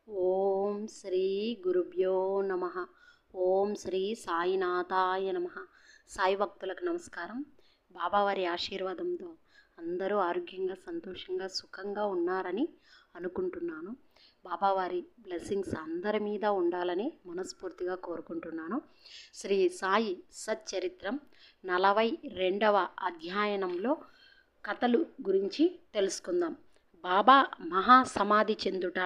ఓం శ్రీ గురుభ్యో నమ. ఓం శ్రీ సాయినాథాయ నమ. సాయి భక్తులకు నమస్కారం. బాబావారి ఆశీర్వాదంతో అందరూ ఆరోగ్యంగా సంతోషంగా సుఖంగా ఉన్నారని అనుకుంటున్నాను. బాబావారి బ్లెస్సింగ్స్ అందరి మీద ఉండాలని మనస్ఫూర్తిగా కోరుకుంటున్నాను. శ్రీ సాయి సచ్చరిత్రం 42వ అధ్యయనంలో కథలు గురించి తెలుసుకుందాం. బాబా మహాసమాధి చెందుట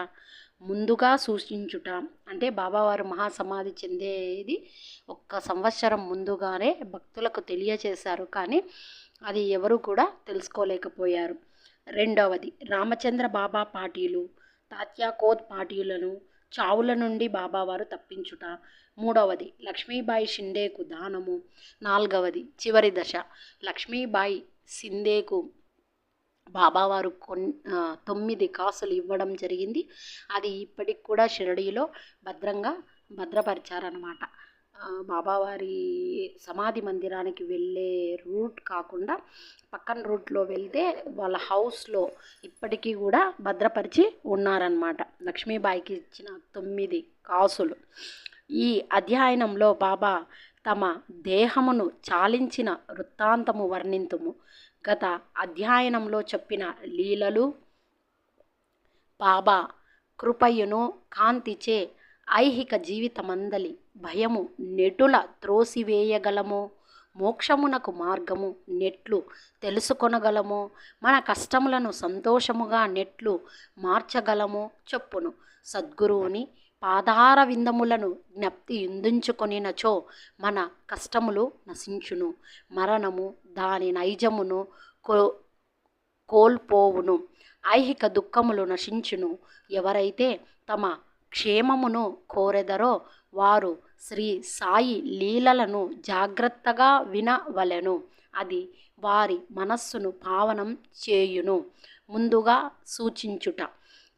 ముందుగా సూచించుట అంటే బాబావారు మహాసమాధి చెందేది 1 సంవత్సరం ముందుగానే భక్తులకు తెలియచేశారు, కానీ అది ఎవరు కూడా తెలుసుకోలేకపోయారు. రెండవది, రామచంద్ర బాబా పాటీలు తాత్యాకోత్ పాటీలను చావుల నుండి బాబావారు తప్పించుట. మూడవది, లక్ష్మీబాయి షిండేకు దానము. నాలుగవది, చివరి దశ, లక్ష్మీబాయి షిండేకు బాబావారు 9 కాసులు ఇవ్వడం జరిగింది. అది ఇప్పటికి కూడా షిరడీలో భద్రంగా భద్రపరిచారనమాట. బాబావారి సమాధి మందిరానికి వెళ్ళే రూట్ కాకుండా పక్కన రూట్లో వెళ్తే వాళ్ళ హౌస్లో ఇప్పటికీ కూడా భద్రపరిచి ఉన్నారనమాట లక్ష్మీబాయికి ఇచ్చిన 9 కాసులు. ఈ అధ్యయనంలో బాబా తమ దేహమును చాలించిన వృత్తాంతము వర్ణింతుము. గత అధ్యయనంలో చెప్పిన లీలలు బాబా కృపయును కాంతిచే ఐహిక జీవితమందలి భయము నెటుల త్రోసివేయగలమో, మోక్షమునకు మార్గము నెట్లు తెలుసుకొనగలమో, మన కష్టములను సంతోషముగా నెట్లు మార్చగలమో చెప్పును. సద్గురువుని పాదార విందములను జ్ఞప్తి యుందుంచుకొనినచో మన కష్టములు నశించును, మరణము దాని నైజమును కోల్పోవును, ఐహిక దుఃఖములు నశించును. ఎవరైతే తమ క్షేమమును కోరెదరో వారు శ్రీ సాయి లీలలను జాగ్రత్తగా వినవలెను. అది వారి మనస్సును పావనం చేయును. ముందుగా సూచించుట.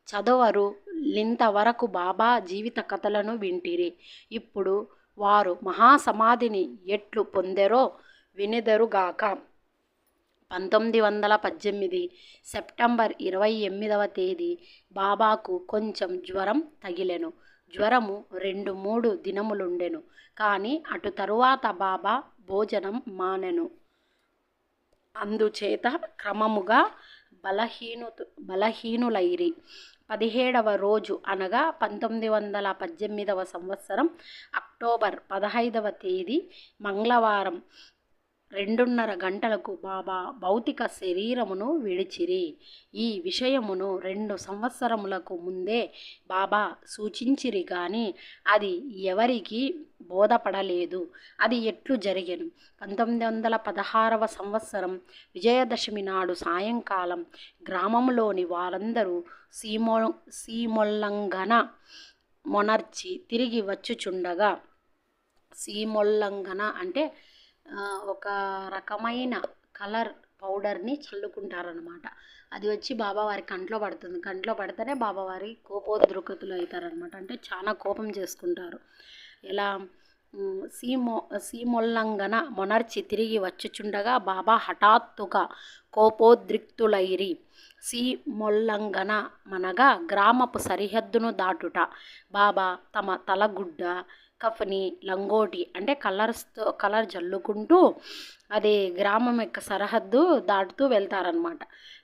చదవరు లింతవరకు బాబా జీవిత కథలను వింటిరి. ఇప్పుడు వారు మహాసమాధిని ఎట్లు పొందెరో వినెదరుగాక. 1918 సెప్టెంబర్ 28వ తేదీ బాబాకు కొంచెం జ్వరం తగిలెను. జ్వరము 2-3 దినములుండెను. కానీ అటు తరువాత బాబా భోజనం మానెను. అందుచేత క్రమముగా బలహీనులైరి. 17వ రోజు అనగా 1918వ సంవత్సరం అక్టోబర్ 15వ తేదీ మంగళవారం 2:30 గంటలకు బాబా భౌతిక శరీరమును విడిచిరి. ఈ విషయమును 2 సంవత్సరములకు ముందే బాబా సూచించిరి, కానీ అది ఎవరికి బోధపడలేదు. అది ఎట్లు జరిగెను. 1916వ సంవత్సరం విజయదశమి నాడు సాయంకాలం గ్రామంలోని వారందరూ సీమోల్లంఘన మొనర్చి తిరిగి వచ్చుచుండగా, సీమోల్లంఘన అంటే ఒక రకమైన కలర్ పౌడర్ని చల్లుకుంటారనమాట. అది వచ్చి బాబావారి కంట్లో పడుతుంది. కంట్లో పడితేనే బాబావారి కోపోద్రిక్తులు అవుతారనమాట. అంటే చాలా కోపం చేసుకుంటారు. ఎలా సీమోల్లంఘన మొనర్చి తిరిగి వచ్చుచుండగా బాబా హఠాత్తుగా కోపోద్రిక్తులైరి. సీమోల్లంఘన మనగా గ్రామపు సరిహద్దును దాటుట. బాబా తమ తలగుడ్డ, కఫని, లంగోటి అంటే కలర్ జల్లుకుంటూ అది గ్రామం యొక్క సరిహద్దు దాటుతూ వెళ్తారనమాట.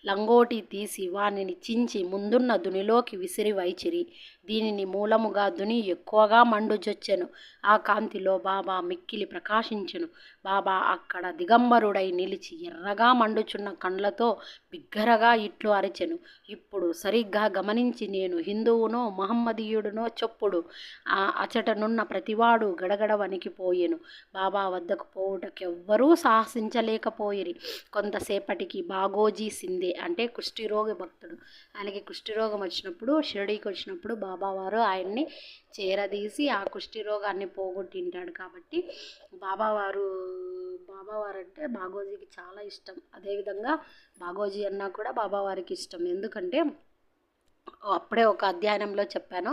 లంగోటి తీసి వానిని చించి ముందున్న దునిలోకి విసిరి వైచిరి. దీనిని మూలముగా దుని ఎక్కువగా మండుజొచ్చెను. ఆ కాంతిలో బాబా మిక్కిలి ప్రకాశించెను. బాబా అక్కడ దిగంబరుడై నిలిచి ఎర్రగా మండుచున్న కండ్లతో బిగ్గరగా ఇట్లు అరిచెను. ఇప్పుడు సరిగ్గా గమనించి, నేను హిందువునో మహమ్మదీయుడునో చొప్పుడు. అచటనున్న ప్రతివాడు గడగడ వణికిపోయెను. బాబా వద్దకు పోవుటకెవ్వరూ సాహసించలేకపోయిరి. కొంతసేపటికి బాగోజీ సిందే అంటే కుష్ఠిరోగి భక్తుడు, ఆయనకి కుష్ఠిరోగం వచ్చినప్పుడు షిరిడీకి వచ్చినప్పుడు బాబావారు ఆయన్ని చేరదీసి ఆ కుష్ఠిరోగాన్ని పోగొట్టింటాడు. కాబట్టి బాబావారు అంటే బాగోజీకి చాలా ఇష్టం. అదేవిధంగా బాగోజీ అన్నా కూడా బాబావారికి ఇష్టం. ఎందుకంటే అప్పుడే ఒక అధ్యయనంలో చెప్పాను,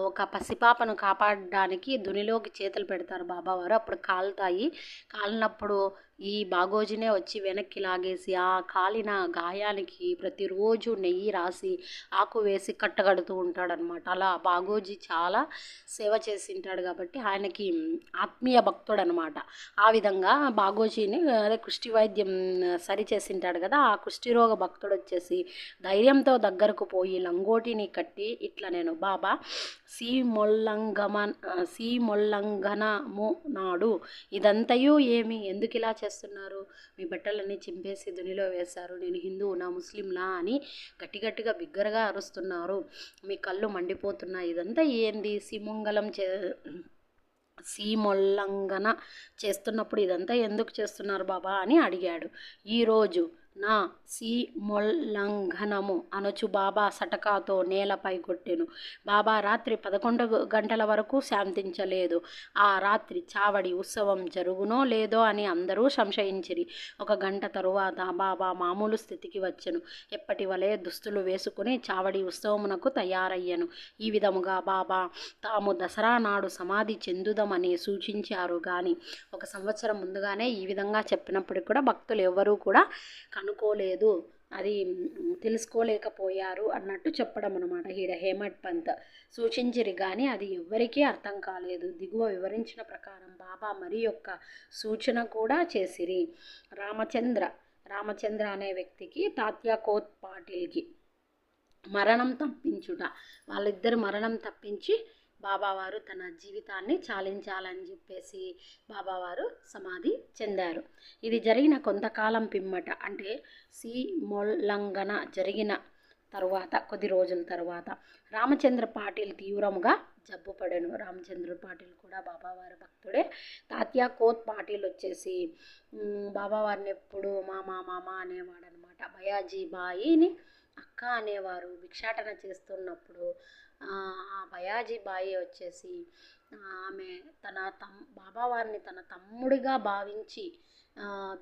ఒక పసిపాపను కాపాడడానికి దునిలోకి చేతులు పెడతారు బాబావారు. అప్పుడు కాలుతాయి. కాలినప్పుడు ఈ బాగోజీనే వచ్చి వెనక్కి లాగేసి ఆ కాలిన గాయానికి ప్రతిరోజు నెయ్యి రాసి ఆకు వేసి కట్టగడుతూ ఉంటాడనమాట. అలా బాగోజీ చాలా సేవ చేసింటాడు కాబట్టి ఆయనకి ఆత్మీయ భక్తుడు అనమాట. ఆ విధంగా బాగోజీని అదే కుష్టి వైద్యం సరి చేసింటాడు కదా, ఆ కుష్టిరోగ భక్తుడు వచ్చేసి ధైర్యంతో దగ్గరకు పోయి లంగోటిని కట్టి ఇట్లా నేను బాబా సీమొల్లంఘనము నాడు ఇదంతయు ఏమి, ఎందుకు ఇలా చేస్తున్నారు, మీ బట్టలన్నీ చింపేసి దునిలో వేశారు, నేను హిందువునా ముస్లింలా అని గట్టిగా బిగ్గరగా అరుస్తున్నారు, మీ కళ్ళు మండిపోతున్నాయి, ఇదంతా ఏంది, సీమోల్లంఘన చేస్తున్నప్పుడు ఇదంతా ఎందుకు చేస్తున్నారు బాబా అని అడిగాడు. ఈరోజు నా సీమోల్లంఘనము అనొచ్చు బాబా సటకాతో నేలపై కొట్టెను. బాబా రాత్రి 11 గంటల వరకు శాంతించలేదు. ఆ రాత్రి చావడి ఉత్సవం జరుగునో లేదో అని అందరూ సంశయించిరి. 1 గంట తరువాత బాబా మామూలు స్థితికి వచ్చెను. ఎప్పటి వలె దుస్తులు వేసుకుని చావడి ఉత్సవమునకు తయారయ్యను. ఈ విధముగా బాబా తాము దసరా నాడు సమాధి చెందుదామని సూచించారు. కానీ 1 సంవత్సరం ముందుగానే ఈ విధంగా చెప్పినప్పటికీ కూడా భక్తులు ఎవరూ కూడా కనుక్కోలేదు, అది తెలుసుకోలేకపోయారు అన్నట్టు చెప్పడం అనమాట. ఈడ హేమట్ పంత్ సూచించిరి కానీ అది ఎవ్వరికీ అర్థం కాలేదు. దిగువ వివరించిన ప్రకారం బాబా మరి యొక్క సూచన కూడా చేసిరి. రామచంద్ర అనే వ్యక్తికి తాత్యా కోత్ పాటిల్కి మరణం తప్పించుట, వాళ్ళిద్దరు మరణం తప్పించి బాబావారు తన జీవితాన్ని చాలించాలని చెప్పేసి బాబావారు సమాధి చెందారు. ఇది జరిగిన కొంతకాలం పిమ్మట అంటే సీమోల్లంఘన జరిగిన తరువాత కొద్ది రోజుల తర్వాత రామచంద్ర పాటిల్ తీవ్రముగా జబ్బుపడెను. రామచంద్ర పాటిల్ కూడా బాబావారి భక్తుడే. తాత్యా కోత్ పాటిల్ వచ్చేసి బాబావారిని ఎప్పుడు మామ అనేవాడు అనమాట. భయాజీ బాయిని అక్క అనేవారు. భిక్షాటన చేస్తున్నప్పుడు ఆ భయాజీ బాయి వచ్చేసి ఆమె బాబావారిని తన తమ్ముడిగా భావించి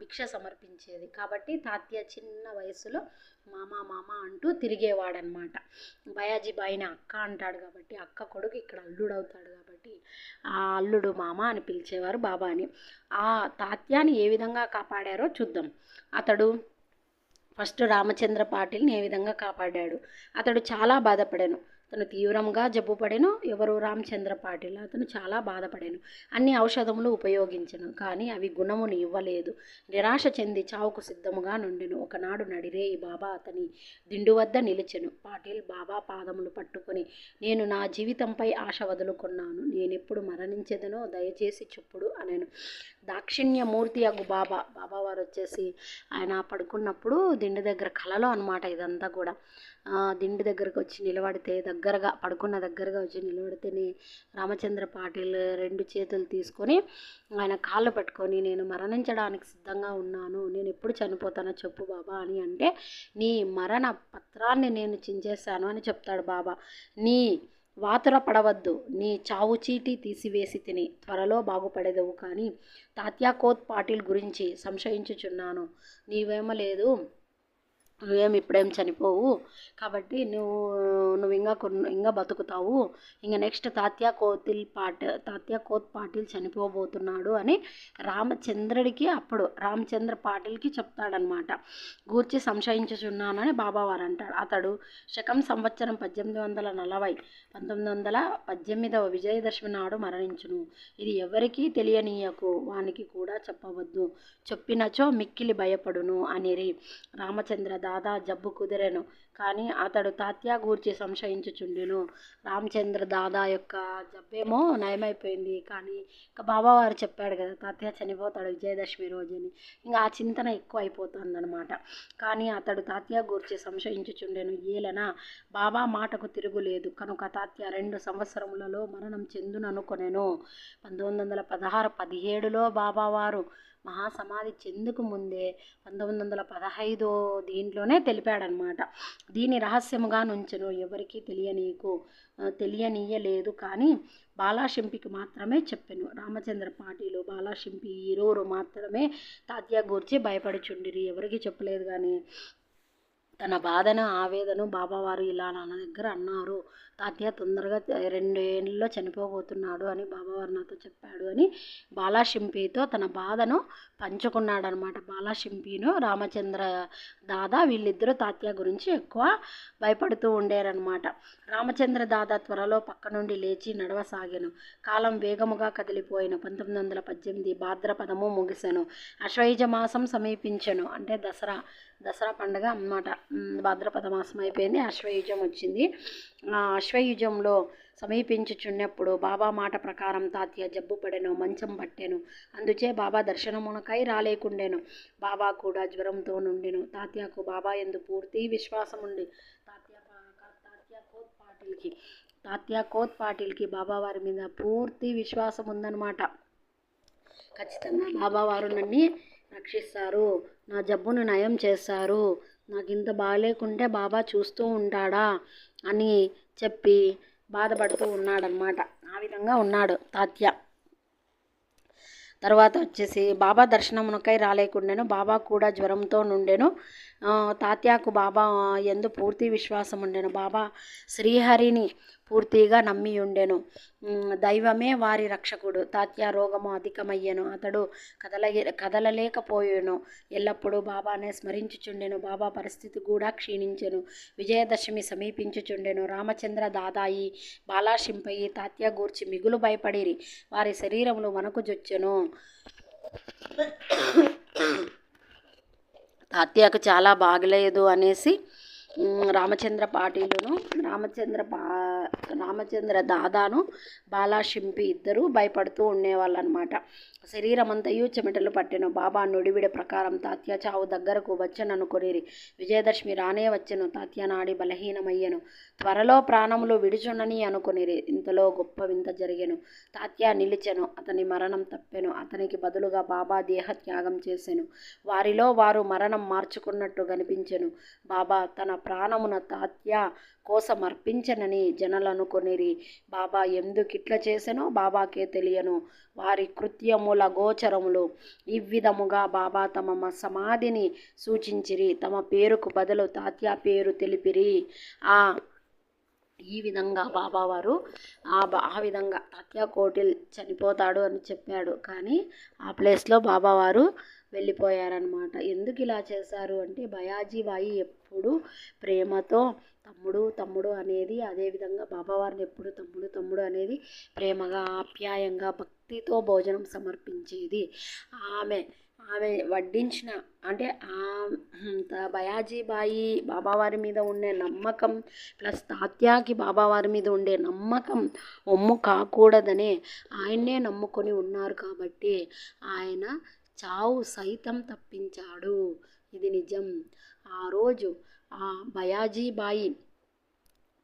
భిక్ష సమర్పించేది. కాబట్టి తాత్య చిన్న వయసులో మామ అంటూ తిరిగేవాడనమాట. భయాజీ బాయిని అక్క అంటాడు కాబట్టి అక్క కొడుకు ఇక్కడ అల్లుడు అవుతాడు కాబట్టి ఆ అల్లుడు మామ అని పిలిచేవారు బాబాని. ఆ తాత్యాని ఏ విధంగా కాపాడారో చూద్దాం. అతడు ఫస్ట్ రామచంద్ర పాటిల్ని ఏ విధంగా కాపాడాడు. అతడు చాలా బాధపడాను. అతను తీవ్రంగా జబ్బుపడెను. ఎవరు? రామచంద్ర పాటిల్. అతను చాలా బాధపడాను. అన్ని ఔషధములు ఉపయోగించను కానీ అవి గుణమును ఇవ్వలేదు. నిరాశ చెంది చావుకు సిద్ధముగా నుండెను. ఒకనాడు నడిరేయి బాబా అతని దిండు వద్ద నిలిచెను. పాటిల్ బాబా పాదములు పట్టుకొని, నేను నా జీవితంపై ఆశ వదులుకున్నాను, నేనెప్పుడు మరణించేదనో దయచేసి చెప్పుడు అనెను. దాక్షిణ్యమూర్తి అగు బాబావారు వచ్చేసి ఆయన పడుకున్నప్పుడు దిండు దగ్గర కలలో అనమాట ఇదంతా కూడా. దిండు దగ్గరకు వచ్చి నిలబడితే పడుకున్న దగ్గరగా వచ్చి నిలబడితేనే రామచంద్ర పాటిల్ 2 చేతులు తీసుకొని ఆయన కాళ్ళు పట్టుకొని, నేను మరణించడానికి సిద్ధంగా ఉన్నాను, నేను ఎప్పుడు చనిపోతానో చెప్పు బాబా అని అంటే, నీ మరణ పత్రాన్ని నేను చించేశాను అని చెప్తాడు బాబా. నీ వాతుర పడవద్దు, నీ చావు చీటి తీసివేసి తిని త్వరలో బాగుపడేదవు. కానీ తాత్యా కోత్ పాటిల్ గురించి సంశయించుచున్నాను. నీవేమలేదు, నువ్వేమి ఇప్పుడేం చనిపోవు, కాబట్టి నువ్వు ఇంకా బతుకుతావు. ఇంకా నెక్స్ట్ తాత్యా కోత్ పాటిల్ చనిపోబోతున్నాడు అని రామచంద్ర పాటిల్కి చెప్తాడనమాట. గూర్చి సంశయించుచున్నానని బాబావారు అంటాడు. అతడు శకం సంవత్సరం 1840 1918వ విజయదశమి నాడు మరణించును. ఇది ఎవరికీ తెలియనీయకు, వానికి కూడా చెప్పవద్దు, చెప్పినచో మిక్కిలి భయపడును అనిరి. రామచంద్ర దాదా జబ్బు కుదిరెను కానీ అతడు తాత్యా గూర్చి సంశయించుచుండెను. రామచంద్ర దాదా యొక్క జబ్బేమో నయమైపోయింది కానీ ఇంకా బాబావారు చెప్పాడు కదా తాత్యా చనిపోతాడు విజయదశమి రోజుని, ఇంకా ఆ చింతన ఎక్కువ అయిపోతుంది అనమాట. కానీ అతడు తాత్యా గూర్చి సంశయించుచుండెను. ఏలన బాబా మాటకు తిరుగులేదు కనుక తాత్యా 2 సంవత్సరములలో మరణం చెందుననుకొనెను. 1916-17లో బాబావారు మహాసమాధి చెందుకు ముందే 1915 దీంట్లోనే తెలిపాడనమాట. దీని రహస్యముగా నుంచెను, ఎవరికీ తెలియనీయలేదు కానీ బాలాషింపికి మాత్రమే చెప్పెను. రామచంద్ర పాటిలు బాలాషింపి ఇరువురు మాత్రమే తాత్యా గూర్చి భయపడుచుండిరి, ఎవరికి చెప్పలేదు. కానీ తన బాధను ఆవేదను బాబావారు ఇలా నాన్న దగ్గర అన్నారు. తాతయ్య తొందరగా 2 ఏళ్ళలో చనిపోబోతున్నాడు అని బాబావారు నాతో చెప్పాడు అని బాలాషింపితో తన బాధను పంచుకున్నాడనమాట. బాలాషింపిను రామచంద్ర దాదా వీళ్ళిద్దరూ తాతయ్య గురించి ఎక్కువ భయపడుతూ ఉండేరనమాట. రామచంద్ర దాదా త్వరలో పక్క నుండి లేచి నడవసాగాను. కాలం వేగముగా కదిలిపోయిన 1918 భాద్రపదము ముగిసెను. అశ్వయుజ మాసం సమీపించెను. అంటే దసరా పండుగ అన్నమాట. భాద్రపద మాసం అయిపోయింది, అశ్వయుజం వచ్చింది. అశ్వయుజంలో సమీపించుచున్నప్పుడు బాబా మాట ప్రకారం తాతయ్య జబ్బు పడెను, మంచం పట్టెను. అందుచే బాబా దర్శనమునకై రాలేకుండెను. బాబా కూడా జ్వరంతో నుండెను. తాతయ్యకు బాబా యందు పూర్తి విశ్వాసం ఉండి తాతయ్య కోత్ పాటిల్కి బాబా వారి మీద పూర్తి విశ్వాసం ఉందన్నమాట. ఖచ్చితంగా బాబావారు నన్ను రక్షిస్తారు, నా జబ్బును నయం చేస్తారు, నాకు ఇంత బాగాలేకుంటే బాబా చూస్తూ ఉంటాడా అని చెప్పి బాధపడుతూ ఉన్నాడనమాట. ఆ విధంగా ఉన్నాడు తాతయ్య. తర్వాత వచ్చేసి బాబా దర్శనమునకై రాలేకుండాను. బాబా కూడా జ్వరంతో నుండెను. తాతయ్యకు బాబా యందు పూర్తి విశ్వాసం ఉండెను. బాబా శ్రీహరిని పూర్తిగా నమ్మి ఉండెను. దైవమే వారి రక్షకుడు. తాతయ్య రోగము అధికమయ్యెను. అతడు కదలలేకపోయాను. ఎల్లప్పుడూ బాబానే స్మరించుచుండెను. బాబా పరిస్థితి కూడా క్షీణించెను. విజయదశమి సమీపించుచుండెను. రామచంద్ర దాదాయి బాలాషింపయి తాతయ్య గూర్చి మిగులు భయపడిరి. వారి శరీరములు వణకుజొచ్చెను. తాతయ్యకు చాలా బాగలేదు అనేసి రామచంద్ర దాదాను బాలాషింపి ఇద్దరు భయపడుతూ ఉండేవాళ్ళు అనమాట. శరీరం అంతయు చెమటలు పట్టెను. బాబా నుడివిడ ప్రకారం తాతయ్య చావు దగ్గరకు వచ్చననుకొనిరి. విజయదశమి రానే వచ్చెను. తాతయ్య నాడి బలహీనమయ్యెను. త్వరలో ప్రాణములు విడుచునని అనుకొనిరి. ఇంతలో గొప్ప వింత జరిగెను. తాతయ్య నిలిచెను. అతని మరణం తప్పెను. అతనికి బదులుగా బాబా దేహత్యాగం చేసెను. వారిలో వారు మరణం మార్చుకున్నట్టు కనిపించెను. బాబా తన ప్రాణమున తాతయ్య కోసం అర్పించనని జనులనుకొనిరి. బాబా ఎందుకిట్ల చేసెనో బాబాకే తెలియను. వారి కృత్యముల గోచరములు. ఈ విధముగా బాబా తమ సమాధిని సూచించిరి. తమ పేరుకు బదులు తాతయ్య పేరు తెలిపిరి. ఈ విధంగా బాబావారు ఆ విధంగా తాతయ్య కోటిల్ చనిపోతాడు అని చెప్పాడు, కానీ ఆ ప్లేస్లో బాబావారు వెళ్ళిపోయారనమాట. ఎందుకు ఇలా చేశారు అంటే బయాజీబాయి ఎప్పుడు ప్రేమతో తమ్ముడు అనేది, అదేవిధంగా బాబావారిని ఎప్పుడు తమ్ముడు అనేది ప్రేమగా ఆప్యాయంగా భక్తితో భోజనం సమర్పించేది. ఆమె వడ్డించిన అంటే బయాజీబాయి బాబావారి మీద ఉండే నమ్మకం ప్లస్ తాత్యాకి బాబావారి మీద ఉండే నమ్మకం ఒమ్ము కాకూడదనే ఆయన్నే నమ్ముకొని ఉన్నారు కాబట్టి ఆయన చావు సైతం తప్పించాడు. ఇది నిజం. ఆ రోజు ఆ బయాజీబాయి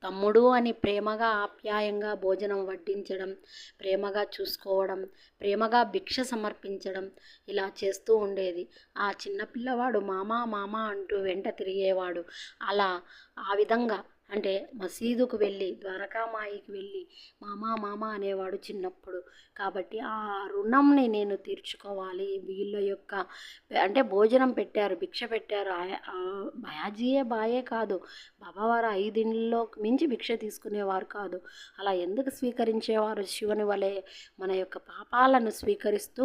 తమ్ముడు అని ప్రేమగా ఆప్యాయంగా భోజనం వడ్డించడం, ప్రేమగా చూసుకోవడం, ప్రేమగా భిక్ష సమర్పించడం ఇలా చేస్తూ ఉండేది. ఆ చిన్నపిల్లవాడు మామ అంటూ వెంట తిరిగేవాడు. ఆ విధంగా అంటే మసీదుకు వెళ్ళి ద్వారకామాయికి వెళ్ళి మామ అనేవాడు చిన్నప్పుడు. కాబట్టి ఆ రుణంని నేను తీర్చుకోవాలి. వీళ్ళ యొక్క అంటే భోజనం పెట్టారు, భిక్ష పెట్టారు. బయాజీయే బాయే కాదు, బాబావారు 5 ఇండ్లలో మించి భిక్ష తీసుకునేవారు కాదు. అలా ఎందుకు స్వీకరించేవారు? శివుని వలె మన యొక్క పాపాలను స్వీకరిస్తూ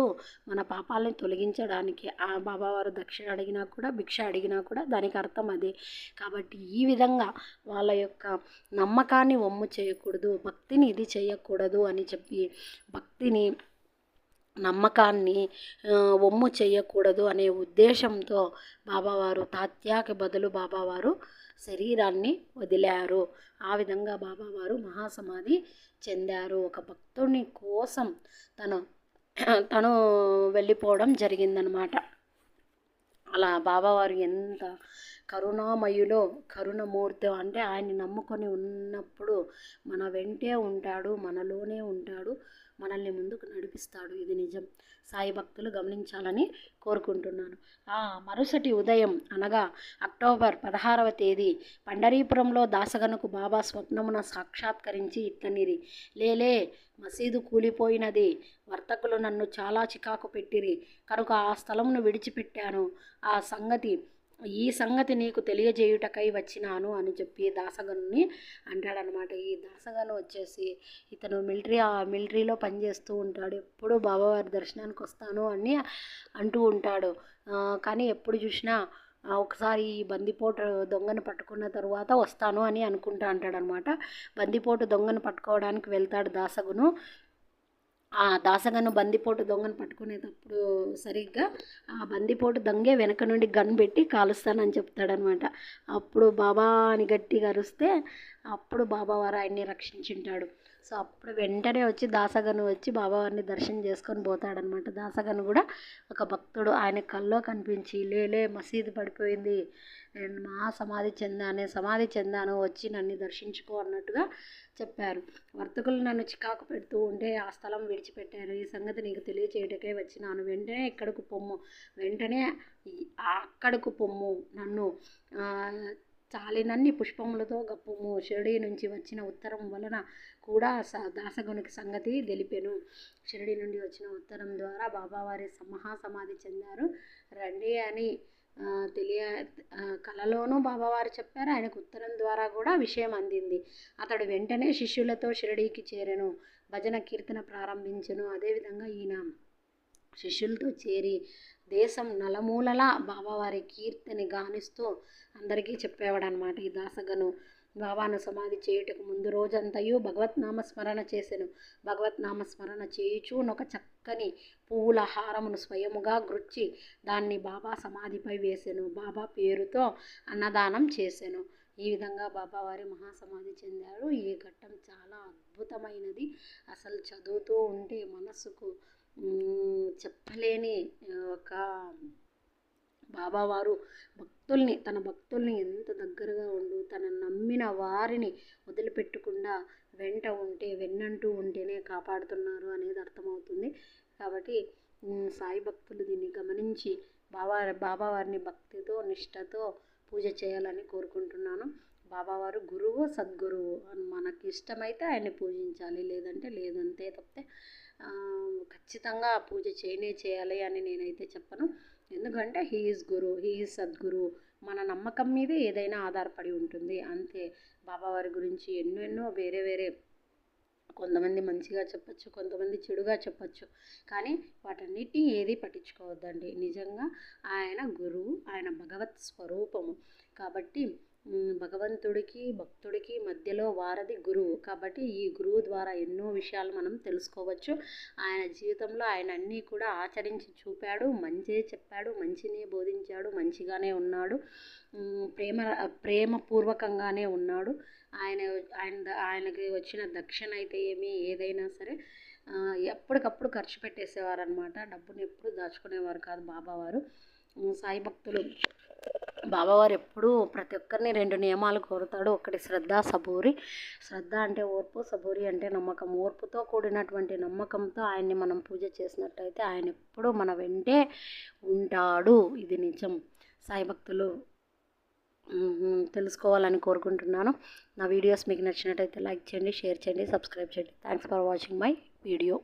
మన పాపాలను తొలగించడానికి. ఆ బాబావారు దక్షిణ అడిగినా కూడా భిక్ష అడిగినా కూడా దానికి అర్థం అదే. కాబట్టి ఈ విధంగా వాళ్ళ యొక్క నమ్మకాన్ని వమ్ము చేయకూడదు, భక్తిని ఇది చేయకూడదు అని చెప్పి భక్తిని నమ్మకాన్ని వమ్ము చేయకూడదు అనే ఉద్దేశంతో బాబావారు తాత్యాకి బదులు బాబావారు శరీరాన్ని వదిలారు. ఆ విధంగా బాబావారు మహాసమాధి చెందారు. ఒక భక్తుని కోసం తను వెళ్ళిపోవడం జరిగిందనమాట. అలా బాబావారు ఎంత కరుణామయులో కరుణమూర్తి అంటే ఆయన్ని నమ్ముకొని ఉన్నప్పుడు మన వెంటే ఉంటాడు, మనలోనే ఉంటాడు, మనల్ని ముందుకు నడిపిస్తాడు. ఇది నిజం. సాయి భక్తులు గమనించాలని కోరుకుంటున్నాను. మరుసటి ఉదయం అనగా అక్టోబర్ 16వ తేదీ పండరీపురంలో దాసగనకు బాబా స్వప్నమున సాక్షాత్కరించి ఇట్లనిరి. లేలే, మసీదు కూలిపోయినది. వర్తకులు నన్ను చాలా చికాకు పెట్టిరి కనుక ఆ స్థలమును విడిచిపెట్టాను. ఆ సంగతి ఈ సంగతి నీకు తెలియజేయుటకై వచ్చినాను అని చెప్పి దాసగనుని అంటాడనమాట. ఈ దాసగను వచ్చేసి ఇతను మిలిటరీలో పనిచేస్తూ ఉంటాడు. ఎప్పుడు బాబావారి దర్శనానికి వస్తాను అని అంటూ ఉంటాడు. కానీ ఎప్పుడు చూసినా ఒకసారి ఈ బందిపోటు దొంగను పట్టుకున్న తరువాత వస్తాను అని అనుకుంటా అంటాడనమాట. బందిపోటు దొంగను పట్టుకోవడానికి వెళ్తాడు దాసగును. ఆ దాసగను బందిపోటు దొంగను పట్టుకునేటప్పుడు సరిగ్గా ఆ బందిపోటు దొంగే వెనక నుండి గన్ పెట్టి కాలుస్తానని చెప్తాడనమాట. అప్పుడు బాబా అని గట్టిగా అరిస్తే అప్పుడు బాబావారు ఆయన్ని రక్షించుంటాడు. సో అప్పుడు వెంటనే వచ్చి దాసగను వచ్చి బాబావారిని దర్శనం చేసుకొని పోతాడనమాట. దాసగను కూడా ఒక భక్తుడు, ఆయన కల్లో కనిపించి లేలే మసీదు పడిపోయింది, నేను సమాధి చెందాను వచ్చి నన్ను దర్శించుకో అన్నట్టుగా చెప్పారు. వర్తకులు నన్ను చికాకు పెడుతూ ఉంటే ఆ స్థలం విడిచిపెట్టారు. ఈ సంగతి నీకు తెలియచేయటకే వచ్చినాను. వెంటనే ఇక్కడకు పొమ్ము, వెంటనే అక్కడకు పొమ్ము, నన్ను చాలినన్ని పుష్పములతో గప్పుము. షిరిడీ నుంచి వచ్చిన ఉత్తరం వలన కూడా దాసగునికి సంగతి తెలిపెను. షిరిడీ నుండి వచ్చిన ఉత్తరం ద్వారా బాబావారి మహాసమాధి చెందారు రండి అని కలలోనూ బాబావారు చెప్పారు. ఆయనకు ఉత్తరం ద్వారా కూడా విషయం అందింది. అతడు వెంటనే శిష్యులతో షిరిడీకి చేరెను. భజన కీర్తన ప్రారంభించెను. అదేవిధంగా ఈయన శిష్యులతో చేరి దేశం నలుమూలలా బాబావారి కీర్తిని గానిస్తూ అందరికీ చెప్పేవాడనమాట. ఈ దాసగను బాబాను సమాధి చేయుటకు ముందు రోజంతయు భగవత్నామస్మరణ చేసెను. భగవత్నామస్మరణ చేయుచు ఒక చక్కని పువ్వుల హారమును స్వయముగా గుచ్చి దాన్ని బాబా సమాధిపై వేసెను. బాబా పేరుతో అన్నదానం చేసెను. ఈ విధంగా బాబావారి మహాసమాధి చెందారు. ఈ ఘట్టం చాలా అద్భుతమైనది. అసలు చదువుతూ ఉంటే మనసుకు చెప్పలేని ఒక బాబావారు తన భక్తుల్ని ఎంత దగ్గరగా ఉండు, తన నమ్మిన వారిని వదిలిపెట్టకుండా వెన్నంటూ ఉంటేనే కాపాడుతున్నారు అనేది అర్థమవుతుంది. కాబట్టి సాయి భక్తులు దీన్ని గమనించి బాబావారిని భక్తితో నిష్టతో పూజ చేయాలని కోరుకుంటున్నాను. బాబావారు గురువు, సద్గురువు. మనకి ఇష్టమైతే ఆయన్ని పూజించాలి, లేదంటే లేదంతే తప్పితే ఖచ్చితంగా పూజ చేయాలి అని నేనైతే చెప్పను. ఎందుకంటే he is guru, he is Sadhguru. మన నమ్మకం మీదే ఏదైనా ఆధారపడి ఉంటుంది అంతే. బాబావారి గురించి ఎన్నెన్నో వేరే కొంతమంది మంచిగా చెప్పచ్చు, కొంతమంది చెడుగా చెప్పచ్చు. కానీ వాటన్నిటినీ ఏది పట్టించుకోవద్దండి. నిజంగా ఆయన గురువు, ఆయన భగవత్ స్వరూపము. కాబట్టి భగవంతుడికి భక్తుడికి మధ్యలో వారధి గురువు. కాబట్టి ఈ గురువు ద్వారా ఎన్నో విషయాలు మనం తెలుసుకోవచ్చు. ఆయన జీవితంలో ఆయన అన్నీ కూడా ఆచరించి చూపాడు, మంచే చెప్పాడు, మంచినే బోధించాడు, మంచిగానే ఉన్నాడు, ప్రేమపూర్వకంగానే ఉన్నాడు. ఆయనకి వచ్చిన దక్షిణ అయితే ఏదైనా సరే ఎప్పటికప్పుడు ఖర్చు పెట్టేసేవారు అనమాట. డబ్బుని ఎప్పుడు దాచుకునేవారు కాదు బాబావారు. సాయి భక్తులు బాబావారు ఎప్పుడూ ప్రతి ఒక్కరిని 2 నియమాలు కోరుతాడు. ఒకటి శ్రద్ధ, సబూరి. శ్రద్ధ అంటే ఓర్పు, సబూరి అంటే నమ్మకం. ఓర్పుతో కూడినటువంటి నమ్మకంతో ఆయన్ని మనం పూజ చేసినట్టయితే ఆయన ఎప్పుడూ మన వెంటే ఉంటాడు. ఇది నిజం. సాయి భక్తులు తెలుసుకోవాలని కోరుకుంటున్నాను. నా వీడియోస్ మీకు నచ్చినట్టయితే లైక్ చేయండి, షేర్ చేయండి, సబ్స్క్రైబ్ చేయండి. Thanks for watching my video.